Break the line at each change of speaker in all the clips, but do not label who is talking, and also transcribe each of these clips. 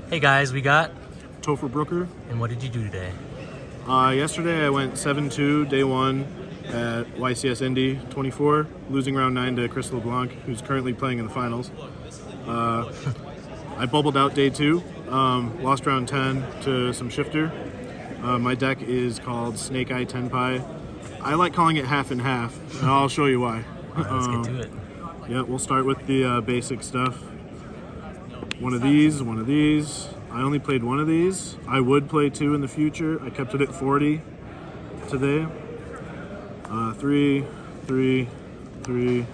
Hey guys, we got...
Topher Brooker.
And what did you do today?
Yesterday I went 7-2, day one at YCS Indy 24, losing round 9 to Chris LeBlanc, who's currently playing in the finals. I bubbled out day 2, lost round 10 to some shifter. My deck is called Snake Eye Tenpai. I like calling it half and half, and I'll show you why.
Alright, let's get to it.
Yeah, we'll start with the basic stuff. One of these. I only played one of these. I would play 2 in the future. I kept it at 40 today. 3, 3, 3,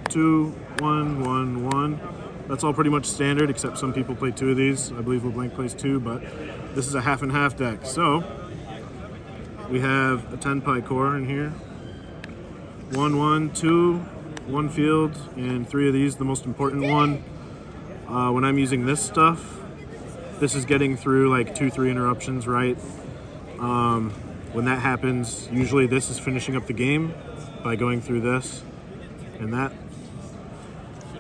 2, 1, 1, 1. That's all pretty much standard, except some people play 2 of these. I believe LeBlanc plays 2, but this is a half and half deck. So we have a Tenpai core in here. 1, 1, 2, 1 field, and 3 of these. The most important one. When I'm using this stuff, this is getting through like 2-3 interruptions, right? When that happens, usually this is finishing up the game by going through this and that.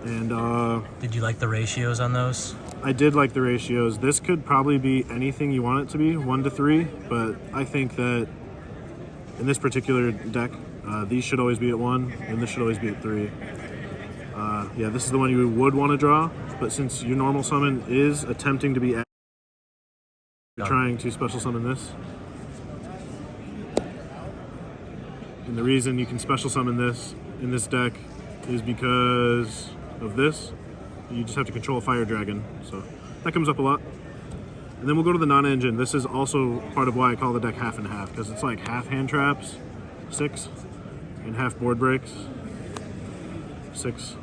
And
did you like the ratios on those?
I did like the ratios. This could probably be anything you want it to be, 1 to 3, but I think that in this particular deck, these should always be at 1, and this should always be at 3. Yeah, this is the one you would want to draw, but since your normal summon is attempting to be trying to special summon this. And the reason you can special summon this in this deck is because of this. You just have to control a fire dragon, so that comes up a lot. And then we'll go to the non-engine. This is also part of why I call the deck half and half, because it's like half hand traps, 6, and half board breaks, 6.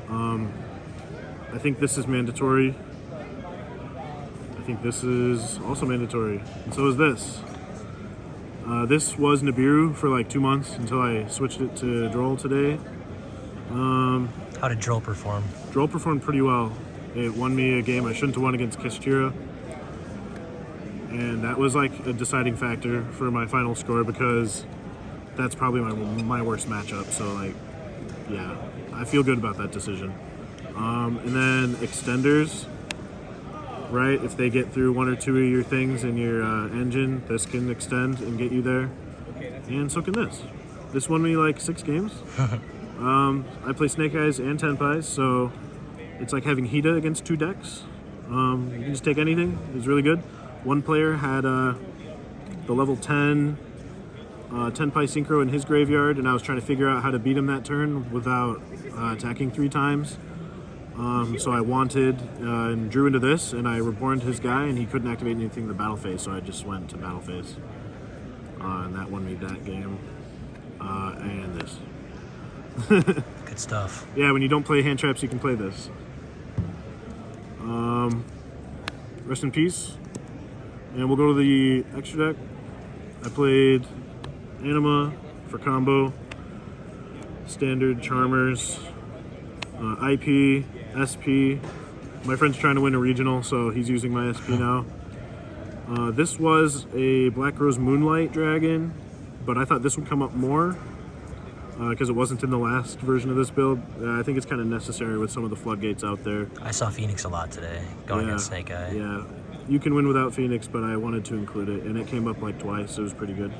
I think this is mandatory. I think this is also mandatory, and so is this. This was Nibiru for like 2 months until I switched it to Droll today.
How did Droll perform?
Droll performed pretty well. It won me a game I shouldn't have won against Kishira. And that was like a deciding factor for my final score, because that's probably my worst matchup. So like, yeah, I feel good about that decision. And then extenders, right? If they get through 1 or 2 of your things in your engine, this can extend and get you there. And so can this. This won me like 6 games. I play Snake Eyes and Tenpais, so it's like having Hida against 2 decks. You can just take anything. It was really good. One player had the level 10 Tenpai Synchro in his graveyard, and I was trying to figure out how to beat him that turn without attacking 3 times. So I wanted and drew into this, and I reborned his guy, and he couldn't activate anything in the battle phase, so I just went to battle phase. And that won me that game. And this.
Good stuff.
Yeah, when you don't play hand traps, you can play this. Rest in peace. And we'll go to the extra deck. I played Anima for combo, standard Charmers, IP, SP. My friend's trying to win a regional, so he's using my SP now. This was a Black Rose Moonlight Dragon, but I thought this would come up more because it wasn't in the last version of this build. I think it's kind of necessary with some of the floodgates out there.
I saw Phoenix a lot today, going against Snake Eye.
Yeah, you can win without Phoenix, but I wanted to include it, and it came up like twice. It was pretty good.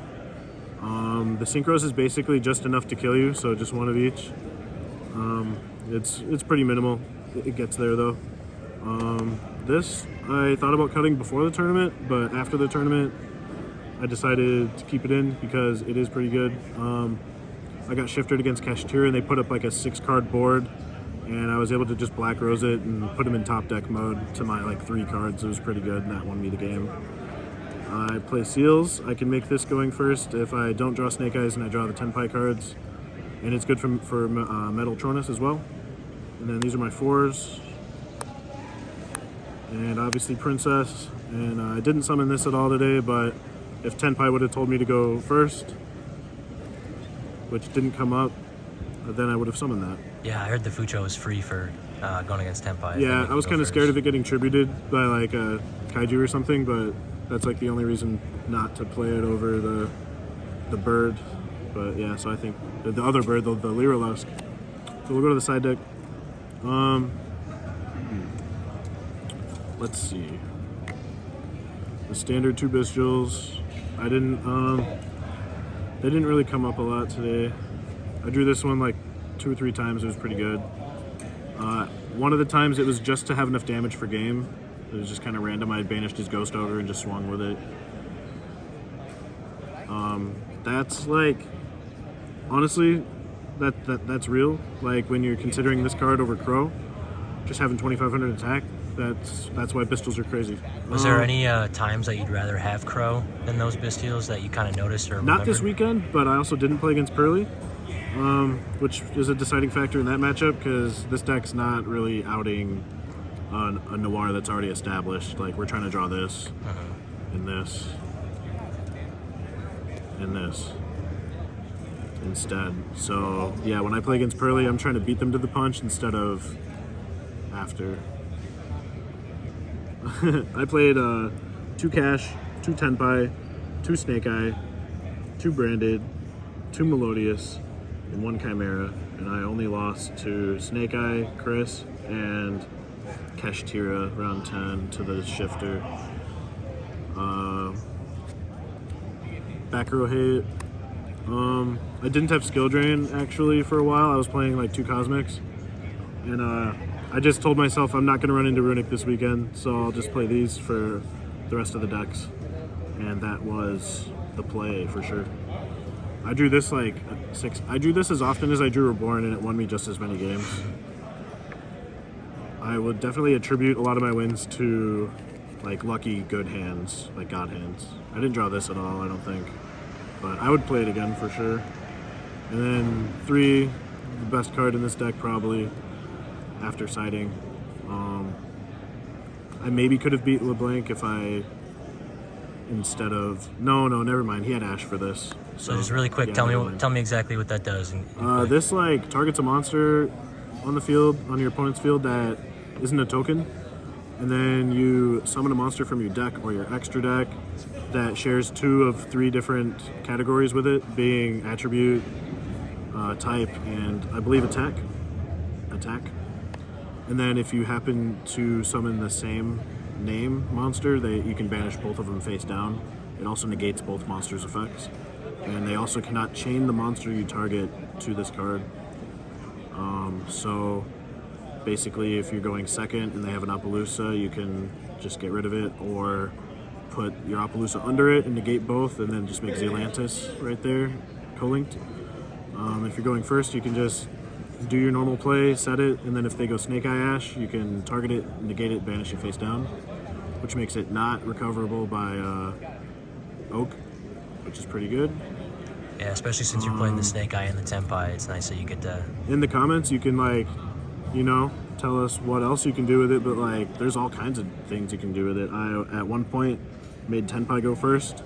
The Synchros is basically just enough to kill you, so just 1 of each. It's pretty minimal. It gets there though. This I thought about cutting before the tournament, but after the tournament I decided to keep it in because it is pretty good. I got shifted against Kashtira, and they put up like a 6-card board, and I was able to just Black Rose it and put him in top deck mode to my like 3 cards. It was pretty good, and that won me the game. I play Seals. I can make this going first if I don't draw Snake Eyes and I draw the Tenpai cards, and it's good for Metaltronus as well. And then these are my 4s, and obviously Princess. And I didn't summon this at all today, but if Tenpai would have told me to go first, which didn't come up, then I would have summoned that.
Yeah, I heard the Fucho was free for going against Tenpai.
Yeah, I was kind of scared of it getting tributed by like a Kaiju or something, but that's like the only reason not to play it over the bird. But yeah, so I think the other bird, the Lyrilusk. So we'll go to the side deck. let's see. The standard 2 bestials. They didn't really come up a lot today. I drew this one like 2 or 3 times. It was pretty good. One of the times it was just to have enough damage for game. It was just kind of random. I had banished his ghost over and just swung with it. That's like, honestly, that's real. Like when you're considering this card over Crow, just having 2,500 attack. That's why Pistols are crazy.
Was there any times that you'd rather have Crow than those Pistols that you kind of noticed or
Not
remembered?
this weekend, but I also didn't play against Pearly, which is a deciding factor in that matchup because this deck's not really outing a Noir that's already established. Like we're trying to draw this, and this, and this instead. So yeah, when I play against Pearly, I'm trying to beat them to the punch instead of after. I played 2 Cash, 2 Tenpai, 2 Snake Eye, 2 Branded, 2 Melodious, and 1 Chimera, and I only lost to Snake Eye, Chris, and Kashtira round 10 to the Shifter. Back row hit. I didn't have Skill Drain actually for a while. I was playing like 2 Cosmics, and I just told myself I'm not going to run into Runic this weekend, so I'll just play these for the rest of the decks. And that was the play for sure. I drew this like 6. I drew this as often as I drew Reborn, and it won me just as many games. I would definitely attribute a lot of my wins to like lucky good hands, like God hands. I didn't draw this at all, I don't think. But I would play it again for sure. And then 3, the best card in this deck probably. After siding, I maybe could have beat LeBlanc if I instead of no, never mind. He had Ash for this.
So just really quick,
yeah,
tell me exactly what that does.
This like targets a monster on the field, on your opponent's field that isn't a token, and then you summon a monster from your deck or your extra deck that shares 2 of 3 different categories with it, being attribute, type, and I believe attack. And then if you happen to summon the same name monster, you can banish both of them face down. It also negates both monsters' effects. And they also cannot chain the monster you target to this card. So basically if you're going second and they have an Appaloosa, you can just get rid of it or put your Appaloosa under it and negate both and then just make Zealantis right there, co-linked. If you're going first, you can just do your normal play, set it, and then if they go Snake Eye Ash, you can target it, negate it, banish it face down, which makes it not recoverable by Oak, which is pretty good.
Yeah, especially since you're playing the Snake Eye and the Tenpai, it's nice that you get to...
In the comments, you can, like, tell us what else you can do with it, but, like, there's all kinds of things you can do with it. I, at one point, made Tenpai go first.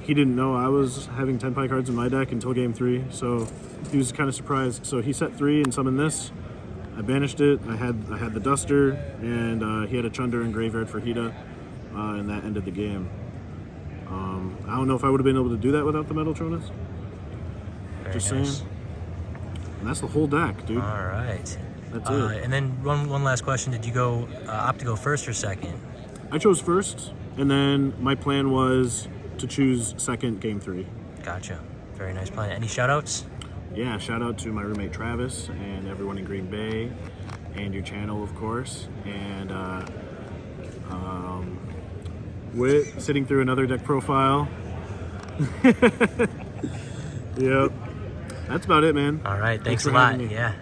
He didn't know I was having Tenpai cards in my deck until game 3, so he was kind of surprised. So he set 3 and summoned this. I banished it. I had the Duster, and he had a Chunder and Graveyard for Hida, and that ended the game. I don't know if I would have been able to do that without the Metaltronus. Just saying. And that's the whole deck, dude.
All right.
That's it.
And then one last question: did you go opt to go first or second?
I chose first, and then my plan was to choose second game 3.
Gotcha. Very nice plan. Any shout-outs?
Yeah, shout out to my roommate Travis and everyone in Green Bay, and your channel, of course. And Wit sitting through another deck profile. Yep. That's about it, man.
All right. Thanks
for
a lot.
having me.
Yeah.